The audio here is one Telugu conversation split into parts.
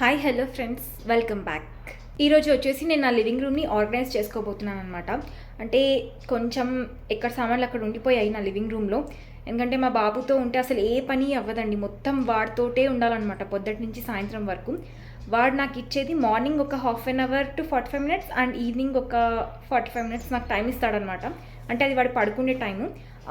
Hi hello friends, welcome back. ఈరోజు వచ్చేసి నేను నా లివింగ్ రూమ్ని ఆర్గనైజ్ చేసుకోబోతున్నాను అనమాట. అంటే కొంచెం ఎక్కడ సామాన్లు అక్కడ ఉండిపోయాయి నా లివింగ్ రూమ్లో. ఎందుకంటే మా బాబుతో ఉంటే అసలు ఏ పని అవ్వదండి, మొత్తం వాడితోటే ఉండాలన్నమాట పొద్దుటి నుంచి సాయంత్రం వరకు. వాడు నాకు ఇచ్చేది మార్నింగ్ ఒక ½ to 45 minutes అండ్ ఈవినింగ్ ఒక 45 minutes నాకు టైం ఇస్తాడనమాట. అంటే అది వాడు పడుకునే టైము.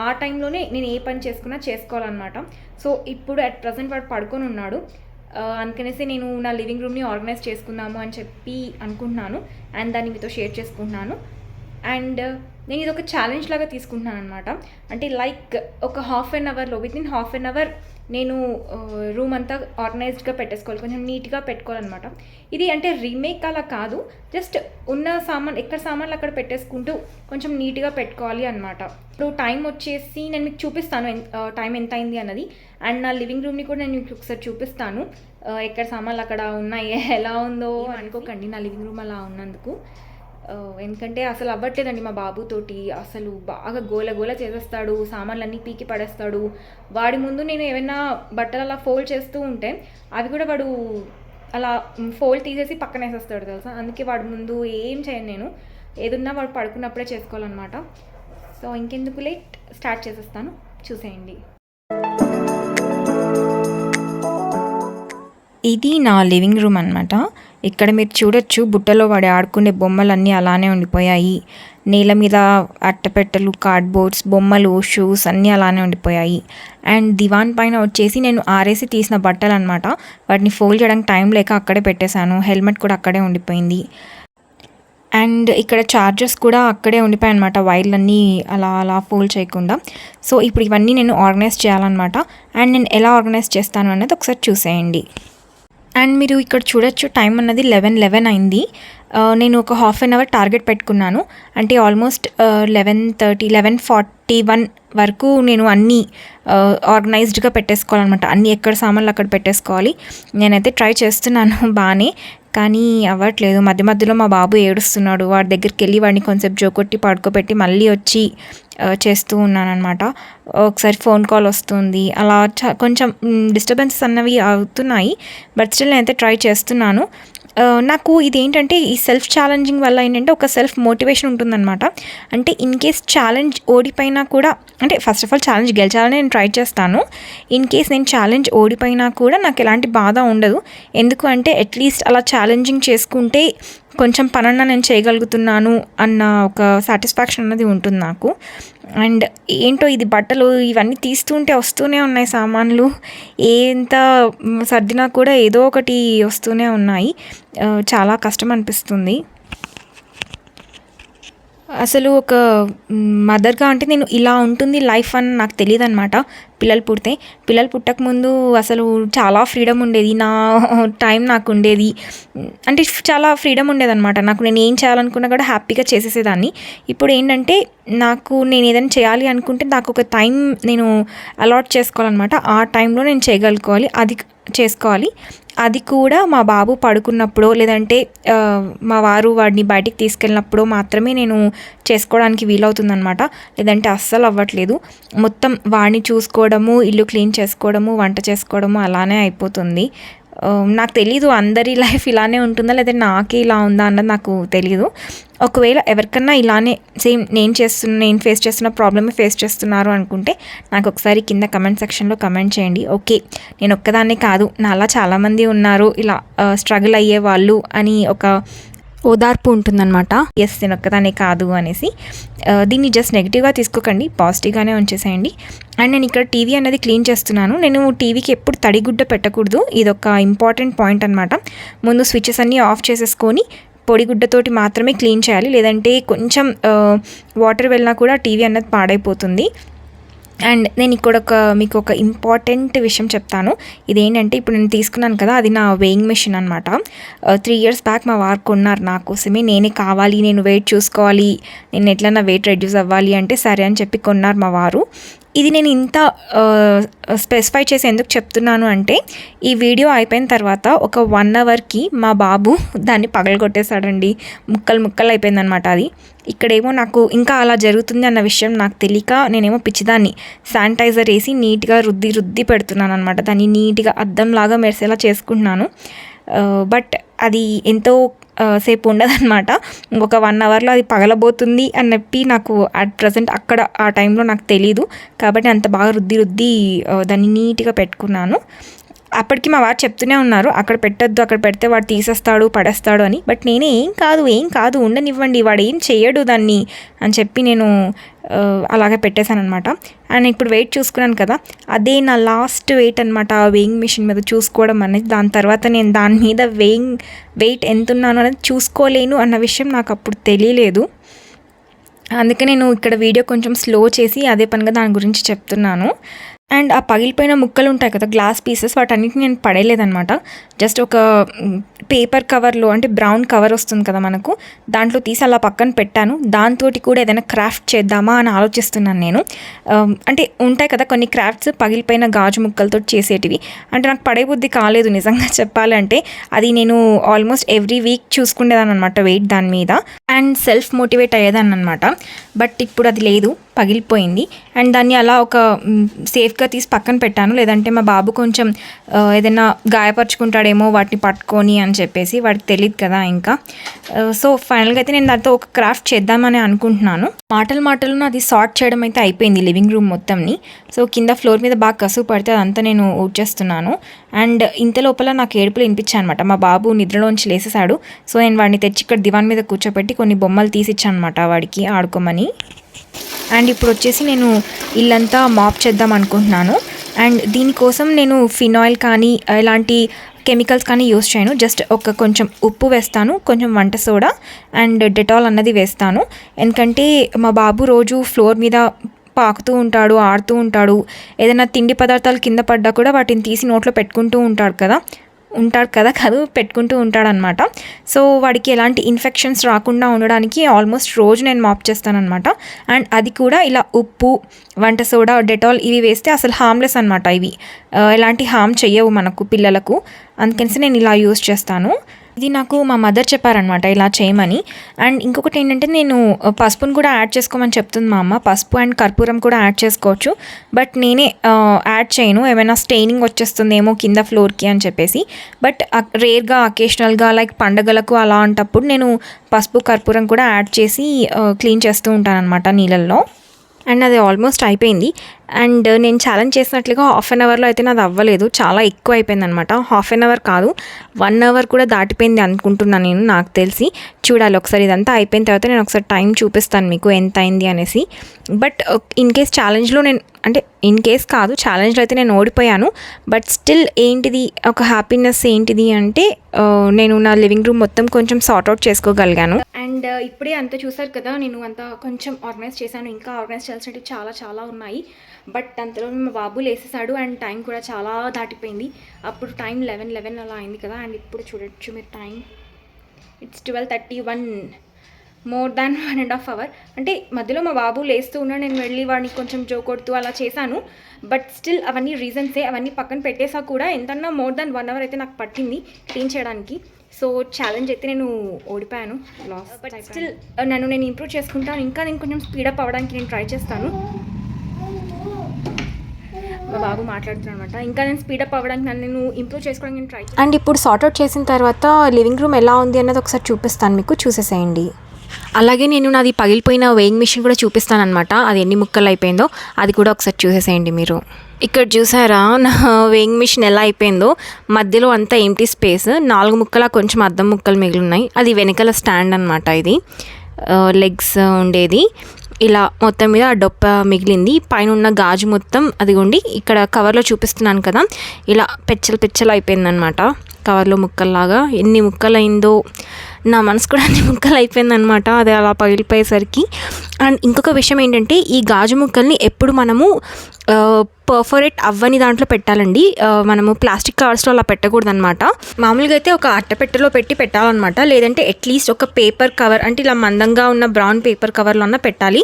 ఆ టైంలోనే నేను ఏ పని చేసుకున్నా చేసుకోవాలన్నమాట. సో ఇప్పుడు అట్ ప్రజెంట్ వాడు పడుకొని ఉన్నాడు. అందుకనేసి నేను నా లివింగ్ రూమ్ని ఆర్గనైజ్ చేసుకుందాము అని చెప్పి అనుకుంటున్నాను అండ్ దాన్ని మీతో షేర్ చేసుకుంటున్నాను. అండ్ నేను ఇది ఒక ఛాలెంజ్ లాగా తీసుకుంటున్నాను అనమాట. అంటే లైక్ ఒక within half an hour నేను రూమ్ అంతా ఆర్గనైజ్డ్గా పెట్టేసుకోవాలి, కొంచెం నీట్గా పెట్టుకోవాలన్నమాట. ఇది అంటే రీమేక్ అలా కాదు, జస్ట్ ఉన్న ఎక్కడ సామాన్లు అక్కడ పెట్టేసుకుంటూ కొంచెం నీట్గా పెట్టుకోవాలి అనమాట. ఇప్పుడు టైం వచ్చేసి నేను మీకు చూపిస్తాను టైం ఎంత అయింది అన్నది. అండ్ నా లివింగ్ రూమ్ని కూడా నేను మీకు ఒకసారి చూపిస్తాను ఎక్కడ సామాన్లు అక్కడ ఉన్నాయి, ఎలా ఉందో అనుకోకండి నా లివింగ్ రూమ్ అలా ఉన్నందుకు. ఎందుకంటే అసలు అవ్వట్లేదండి మా బాబుతోటి. అసలు బాగా గోల చేసేస్తాడు, సామాన్లన్నీ పీకి పడేస్తాడు. వాడి ముందు నేను ఏమైనా బట్టలు అలా ఫోల్డ్ చేస్తూ ఉంటే అవి కూడా వాడు అలా ఫోల్డ్ తీసేసి పక్కన వేసేస్తాడు తెలుసా. అందుకే వాడి ముందు ఏం చేయను నేను, ఏదున్నా వాడు పడుకున్నప్పుడే చేసుకోవాలన్నమాట. సో ఇంకెందుకు లేట్, స్టార్ట్ చేసేస్తాను, చూసేయండి. ఇది నా లివింగ్ రూమ్ అనమాట. ఇక్కడ మీరు చూడొచ్చు, బుట్టలో వాడి ఆడుకునే బొమ్మలన్నీ అలానే ఉండిపోయాయి. నేల మీద అట్టపెట్టెలు, కార్డ్బోర్డ్స్, బొమ్మలు, షూస్ అన్నీ అలానే ఉండిపోయాయి. అండ్ దివాన్ పైన వచ్చేసి నేను ఆరేసి తీసిన బట్టలు అనమాట. వాటిని ఫోల్డ్ చేయడానికి టైం లేక అక్కడే పెట్టేశాను. హెల్మెట్ కూడా అక్కడే ఉండిపోయింది. అండ్ ఇక్కడ చార్జర్స్ కూడా అక్కడే ఉండిపోయాయి అనమాట, వైర్లన్నీ అలా ఫోల్డ్ చేయకుండా. సో ఇప్పుడు ఇవన్నీ నేను ఆర్గనైజ్ చేయాలన్నమాట. అండ్ నేను ఎలా ఆర్గనైజ్ చేస్తాను అనేది ఒకసారి చూసేయండి. అండ్ మీరు ఇక్కడ చూడొచ్చు, టైం అన్నది 11 అయింది. నేను ఒక హాఫ్ అన్ అవర్ టార్గెట్ పెట్టుకున్నాను. అంటే ఆల్మోస్ట్ 11:41 వరకు నేను అన్నీ ఆర్గనైజ్డ్గా పెట్టేసుకోవాలన్నమాట. అన్నీ ఎక్కడ సామాన్లు అక్కడ పెట్టేసుకోవాలి. నేనైతే ట్రై చేస్తున్నాను బాగానే, కానీ అవ్వట్లేదు. మధ్యలో మా బాబు ఏడుస్తున్నాడు. వాడి దగ్గరికి వెళ్ళి వాడిని కొంచెం జోకొట్టి పడుకోబెట్టి మళ్ళీ వచ్చి చేస్తూ ఉన్నానన్నమాట. ఒకసారి ఫోన్ కాల్ వస్తుంది, అలా కొంచెం డిస్టర్బెన్సెస్ అన్నవి అవుతున్నాయి. బట్ స్టిల్ నేనైతే ట్రై చేస్తున్నాను. నాకు ఇదేంటంటే ఈ సెల్ఫ్ ఛాలెంజింగ్ వల్ల ఏంటంటే ఒక సెల్ఫ్ మోటివేషన్ ఉంటుందన్నమాట. అంటే ఇన్ కేస్ ఛాలెంజ్ ఓడిపోయినా కూడా, అంటే ఫస్ట్ ఆఫ్ ఆల్ ఛాలెంజ్ గెలిచాలని నేను ట్రై చేస్తాను. ఇన్ కేస్ నేను ఛాలెంజ్ ఓడిపోయినా కూడా నాకు ఎలాంటి బాధ ఉండదు. ఎందుకు అంటే అట్లీస్ట్ అలా ఛాలెంజింగ్ చేసుకుంటే కొంచెం పనన్నా నేను చేయగలుగుతున్నాను అన్న ఒక సాటిస్ఫాక్షన్ అన్నది ఉంటుంది నాకు. అండ్ ఏంటో ఇది బట్టలు ఇవన్నీ తీస్తుంటే వస్తూనే ఉన్నాయి సామాన్లు. ఎంత సర్దినా కూడా ఏదో ఒకటి వస్తూనే ఉన్నాయి. చాలా కష్టం అనిపిస్తుంది. అసలు ఒక మదర్గా అంటే నేను ఇలా ఉంటుంది లైఫ్ అని నాకు తెలియదు అనమాట. పిల్లలు పుట్టకముందు అసలు చాలా ఫ్రీడమ్ ఉండేది, నా టైం నాకు ఉండేది. అంటే చాలా ఫ్రీడమ్ ఉండేదన్నమాట నాకు. నేను ఏం చేయాలనుకున్నా కూడా హ్యాపీగా చేసేసేదాన్ని. ఇప్పుడు ఏంటంటే నేను ఏదైనా చేయాలి అనుకుంటే నాకు ఒక టైం నేను అలాట్ చేసుకోవాలన్నమాట. ఆ టైంలో నేను చేయగలుగుకోవాలి, అది చేసుకోవాలి. అది కూడా మా బాబు పడుకున్నప్పుడు, లేదంటే మా వారు వాడిని బయటికి తీసుకెళ్ళినప్పుడు మాత్రమే నేను చేసుకోవడానికి వీలవుతుందనమాట. లేదంటే అస్సలు అవ్వట్లేదు. మొత్తం వాడిని చూసుకోవడము, ఇల్లు క్లీన్ చేసుకోవడము, వంట చేసుకోవడము అలానే అయిపోతుంది. నాకు తెలీదు అందరి లైఫ్ ఇలానే ఉంటుందా లేదా నాకే ఇలా ఉందా అన్నది నాకు తెలీదు. ఒకవేళ ఎవరికన్నా ఇలానే సేమ్ నేను ఫేస్ చేస్తున్న ప్రాబ్లమే ఫేస్ చేస్తున్నారు అనుకుంటే నాకు ఒకసారి కింద కమెంట్ సెక్షన్లో కమెంట్ చేయండి. ఓకే, నేను ఒక్కదాన్నే కాదు, నాలా చాలామంది ఉన్నారు ఇలా స్ట్రగుల్ అయ్యే వాళ్ళు అని ఒక ఓదార్పు ఉంటుందన్నమాట. ఎస్, నేను ఒక్కదానే కాదు అనేసి. దీన్ని జస్ట్ నెగిటివ్గా తీసుకోకండి, పాజిటివ్గానే ఉంచేసేయండి. అండ్ నేను ఇక్కడ టీవీ అనేది క్లీన్ చేస్తున్నాను. నేను టీవీకి ఎప్పుడు తడిగుడ్డ పెట్టకూడదు, ఇదొక ఇంపార్టెంట్ పాయింట్ అనమాట. ముందు స్విచెస్ అన్నీ ఆఫ్ చేసేసుకొని పొడిగుడ్డతోటి మాత్రమే క్లీన్ చేయాలి, లేదంటే కొంచెం వాటర్ వెళ్ళినా కూడా టీవీ అన్నది పాడైపోతుంది. అండ్ నేను ఇక్కడ మీకు ఒక ఇంపార్టెంట్ విషయం చెప్తాను. ఇదేంటంటే ఇప్పుడు నేను తీసుకున్నాను కదా, అది నా వెయింగ్ మెషిన్ అనమాట. 3 years బ్యాక్ మా వారు కొన్నారు నా కోసమే. నేనే కావాలి, నేను వెయిట్ చూసుకోవాలి, నేను ఎట్లన్నా వెయిట్ రెడ్యూస్ అవ్వాలి అంటే సరే అని చెప్పి కొన్నారు మా వారు. ఇది నేను ఇంత స్పెసిఫై చేసి ఎందుకు చెప్తున్నాను అంటే, ఈ వీడియో అయిపోయిన తర్వాత ఒక 1 hourకి మా బాబు దాన్ని పగలగొట్టేశాడండి. ముక్కలు అయిపోయిందనమాట అది. ఇక్కడేమో నాకు ఇంకా అలా జరుగుతుంది అన్న విషయం నాకు తెలియక నేనేమో పిచ్చిదాన్ని శానిటైజర్ వేసి నీట్గా రుద్ది పెడుతున్నాను అనమాట. దాన్ని నీట్గా అద్దంలాగా మెరిసేలా చేసుకుంటున్నాను. బట్ అది ఎంతో సేపు ఉండదన్నమాట. ఇంకొక 1 అవర్లో అది పగలబోతుంది అని చెప్పి నాకు అట్ ప్రజెంట్ అక్కడ ఆ టైంలో నాకు తెలీదు. కాబట్టి అంత బాగా రుద్ది దాన్ని నీట్గా పెట్టుకున్నాను. అప్పటికి మా వారు చెప్తూనే ఉన్నారు, అక్కడ పెట్టొద్దు, అక్కడ పెడితే వాడు తీసేస్తాడు, పడేస్తాడు అని. బట్ నేనే ఏం కాదు ఉండనివ్వండి, వాడు ఏం చేయడు దాన్ని అని చెప్పి నేను అలాగే పెట్టేశాను అనమాట. అండ్ ఇప్పుడు వెయిట్ చూసుకున్నాను కదా, అదే నా లాస్ట్ వెయిట్ అనమాట వేయింగ్ మిషన్ మీద చూసుకోవడం అనేది. దాని తర్వాత నేను దాని మీద వెయిట్ ఎంత ఉన్నాను అనేది చూసుకోలేను అన్న విషయం నాకు అప్పుడు తెలియలేదు. అందుకే నేను ఇక్కడ వీడియో కొంచెం స్లో చేసి అదే పనిగా దాని గురించి చెప్తున్నాను. అండ్ ఆ పగిలిపోయిన ముక్కలు ఉంటాయి కదా, గ్లాస్ పీసెస్, వాటన్నిటిని నేను పడేయలేదనమాట. జస్ట్ ఒక పేపర్ కవర్లో, అంటే బ్రౌన్ కవర్ వస్తుంది కదా మనకు, దాంట్లో తీసి అలా పక్కన పెట్టాను. దాంతో కూడా ఏదైనా క్రాఫ్ట్ చేద్దామా అని ఆలోచిస్తున్నాను నేను. అంటే ఉంటాయి కదా కొన్ని క్రాఫ్ట్స్ పగిలిపోయిన గాజు ముక్కలతో చేసేటివి. అంటే నాకు పడేబుద్ధి కాలేదు నిజంగా చెప్పాలంటే. అది నేను ఆల్మోస్ట్ ఎవ్రీ వీక్ చూసుకునేదాన్ని అనమాట వెయిట్ దాని మీద, అండ్ సెల్ఫ్ మోటివేట్ అయ్యేదాన్ని అనమాట. బట్ ఇప్పుడు అది లేదు, పగిలిపోయింది. అండ్ దాన్ని అలా ఒక సేఫ్గా తీసి పక్కన పెట్టాను. లేదంటే మా బాబు కొంచెం ఏదైనా గాయపరుచుకుంటాడేమో వాటిని పట్టుకొని అని చెప్పేసి, వాడికి తెలియదు కదా ఇంకా. సో ఫైనల్గా అయితే నేను దాంతో ఒక క్రాఫ్ట్ చేద్దామని అనుకుంటున్నాను. మాటలు అది సార్ట్ చేయడం అయితే అయిపోయింది లివింగ్ రూమ్ మొత్తంని. సో కింద ఫ్లోర్ మీద బాగా కసువు పడితే అదంతా నేను ఊడ్చేస్తున్నాను. అండ్ ఇంత లోపల నాకు ఏడుపులు వినిపించాను అనమాట. మా బాబు నిద్రలోంచి లేసేసాడు. సో నేను వాడిని తెచ్చి ఇక్కడ దివాన్ మీద కూర్చోబెట్టి కొన్ని బొమ్మలు తీసిచ్చాను అనమాట వాడికి ఆడుకోమని. అండ్ ఇప్పుడు వచ్చేసి నేను ఇల్లంతా మాప్ చేద్దాం అనుకుంటున్నాను. అండ్ దీనికోసం నేను ఫినాయిల్ కానీ ఇలాంటి కెమికల్స్ కానీ యూస్ చేయను. జస్ట్ కొంచెం ఉప్పు వేస్తాను, కొంచెం వంట సోడా అండ్ డెటాల్ అన్నది వేస్తాను. ఎందుకంటే మా బాబు రోజు ఫ్లోర్ మీద పాకుతూ ఉంటాడు, ఆడుతూ ఉంటాడు. ఏదైనా తిండి పదార్థాలు కింద పడ్డా కూడా వాటిని తీసి నోట్లో పెట్టుకుంటూ పెట్టుకుంటూ ఉంటాడనమాట. సో వాడికి ఎలాంటి ఇన్ఫెక్షన్స్ రాకుండా ఉండడానికి ఆల్మోస్ట్ రోజు నేను మాప్ చేస్తానమాట. అండ్ అది కూడా ఇలా ఉప్పు, వంట సోడా, డెటాల్ ఇవి వేస్తే అసలు హార్మ్లెస్ అనమాట. ఇవి ఎలాంటి హార్మ్ చెయ్యవు మనకు పిల్లలకు. అందుకని నేను ఇలా యూస్ చేస్తాను. ఇది నాకు మా మదర్ చెప్పారనమాట ఇలా చేయమని. అండ్ ఇంకొకటి ఏంటంటే నేను పసుపును కూడా యాడ్ చేసుకోమని చెప్తుంది మా అమ్మ. పసుపు అండ్ కర్పూరం కూడా యాడ్ చేసుకోవచ్చు, బట్ నేనే యాడ్ చేయను. ఏమైనా స్టెయినింగ్ వచ్చేస్తుందేమో కింద ఫ్లోర్కి అని చెప్పేసి. బట్ రేర్గా అకేషనల్గా లైక్ పండగలకు అలా అంటప్పుడు నేను పసుపు కర్పూరం కూడా యాడ్ చేసి క్లీన్ చేస్తూ ఉంటాను అనమాట నీళ్ళల్లో. అండ్ అది ఆల్మోస్ట్ అయిపోయింది. అండ్ నేను ఛాలెంజ్ చేసినట్లుగా 1/2 అవర్లో అయితే నాది అవ్వలేదు, చాలా ఎక్కువ అయిపోయింది అనమాట. 1/2 అవర్ కాదు, 1 అవర్ కూడా దాటిపోయింది అనుకుంటున్నాను నేను, నాకు తెలిసి. చూడాలి ఒకసారి, ఇదంతా అయిపోయిన తర్వాత నేను ఒకసారి టైం చూపిస్తాను మీకు ఎంత అయింది అనేసి. బట్ ఇన్ కేస్ ఛాలెంజ్లో ఛాలెంజ్లో అయితే నేను ఓడిపోయాను. బట్ స్టిల్ ఏంటిది ఒక హ్యాపీనెస్ ఏంటిది అంటే నేను నా లివింగ్ రూమ్ మొత్తం కొంచెం సార్ట్అవుట్ చేసుకోగలిగాను. అండ్ ఇప్పుడే అంతా చూసారు కదా, నేను అంతా కొంచెం ఆర్గనైజ్ చేశాను. ఇంకా ఆర్గనైజ్ చేయాల్సినవి చాలా ఉన్నాయి. బట్ అంతలో మా బాబు లేసేసాడు అండ్ టైం కూడా చాలా దాటిపోయింది. అప్పుడు టైం 11 అలా అయింది కదా. అండ్ ఇప్పుడు చూడొచ్చు మీరు time, it's 12:31, more than 1.5 hour. అంటే మధ్యలో మా బాబు లేస్తూ ఉన్నాడు, నేను వెళ్ళి వాడిని కొంచెం జోకొడుతూ అలా చేశాను. బట్ స్టిల్ అవన్నీ రీజన్సే, అవన్నీ పక్కన పెట్టేసా కూడా ఎంతన్నా మోర్ దాన్ 1 అవర్ అయితే నాకు పట్టింది క్లీన్ చేయడానికి. సో ఛాలెంజ్ అయితే నేను ఓడిపోయాను, లాస్. బట్ స్టిల్ నేను ఇంప్రూవ్ చేసుకుంటాను. ఇంకా నేను కొంచెం స్పీడప్ అవ్వడానికి నేను ట్రై చేస్తాను. మా బాబు మాట్లాడుతున్నాను అనమాట. ఇంకా నేను స్పీడప్ అవ్వడానికి నేను ఇంప్రూవ్ చేసుకోవడానికి నేను ట్రై చేస్తాను. అండ్ ఇప్పుడు సార్ట్అవుట్ చేసిన తర్వాత లివింగ్ రూమ్ ఎలా ఉంది అన్నది ఒకసారి చూపిస్తాను మీకు, చూసేసేయండి. అలాగే నేను నాది పగిలిపోయిన వేయింగ్ మిషన్ కూడా చూపిస్తాను అనమాట. అది ఎన్ని ముక్కలు అయిపోయిందో అది కూడా ఒకసారి చూసేసేయండి మీరు. ఇక్కడ చూసారా నా వేయింగ్ మిషన్ ఎలా అయిపోయిందో, మధ్యలో అంతా ఎంటీ స్పేస్, 4 ముక్కల కొంచెం అద్దం ముక్కలు మిగిలి ఉన్నాయి. అది వెనకాల స్టాండ్ అనమాట, ఇది లెగ్స్ ఉండేది. ఇలా మొత్తం మీద ఆ డొప్ప మిగిలింది. పైన ఉన్న గాజు మొత్తం అదిగోండి ఇక్కడ కవర్లో చూపిస్తున్నాను కదా, ఇలా పెచ్చలు అయిపోయిందనమాట. కవర్లో ముక్కల్లాగా ఎన్ని ముక్కలు అయిందో, నా మనసు కూడా అన్ని ముక్కలు అయిపోయిందనమాట అది అలా పగిలిపోయేసరికి. అండ్ ఇంకొక విషయం ఏంటంటే, ఈ గాజు ముక్కల్ని ఎప్పుడు మనము పర్ఫోరేట్ అవ్వని దాంట్లో పెట్టాలండి. మనము ప్లాస్టిక్ కవర్స్లో అలా పెట్టకూడదు అనమాట. మామూలుగా అయితే ఒక అట్టపెట్టెలో పెట్టాలన్నమాట. లేదంటే అట్లీస్ట్ ఒక పేపర్ కవర్, అంటే ఇలా మందంగా ఉన్న బ్రౌన్ పేపర్ కవర్లో అన్నా పెట్టాలి.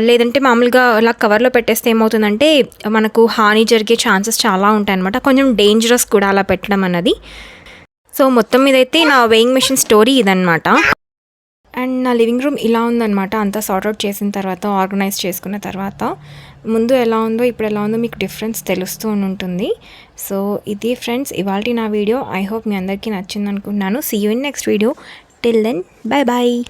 లేదంటే మామూలుగా ఇలా కవర్లో పెట్టేస్తే ఏమవుతుందంటే మనకు హాని జరిగే ఛాన్సెస్ చాలా ఉంటాయి అనమాట. కొంచెం డేంజరస్ కూడా అలా పెట్టడం అన్నది. సో మొత్తం మీద అయితే నా వేయింగ్ మెషిన్ స్టోరీ ఇదనమాట. అండ్ నా లివింగ్ రూమ్ ఇలా ఉందన్నమాట. అంతా సార్ట్అవుట్ చేసిన తర్వాత, ఆర్గనైజ్ చేసుకున్న తర్వాత. ముందు ఎలా ఉందో ఇప్పుడు ఎలా ఉందో మీకు డిఫరెన్స్ తెలుస్తూ ఉంటుంది. సో ఇది ఫ్రెండ్స్ ఇవాల్టి నా వీడియో. ఐ హోప్ మీ అందరికీ నచ్చింది అనుకుంటున్నాను. See you in next video. Till then bye bye.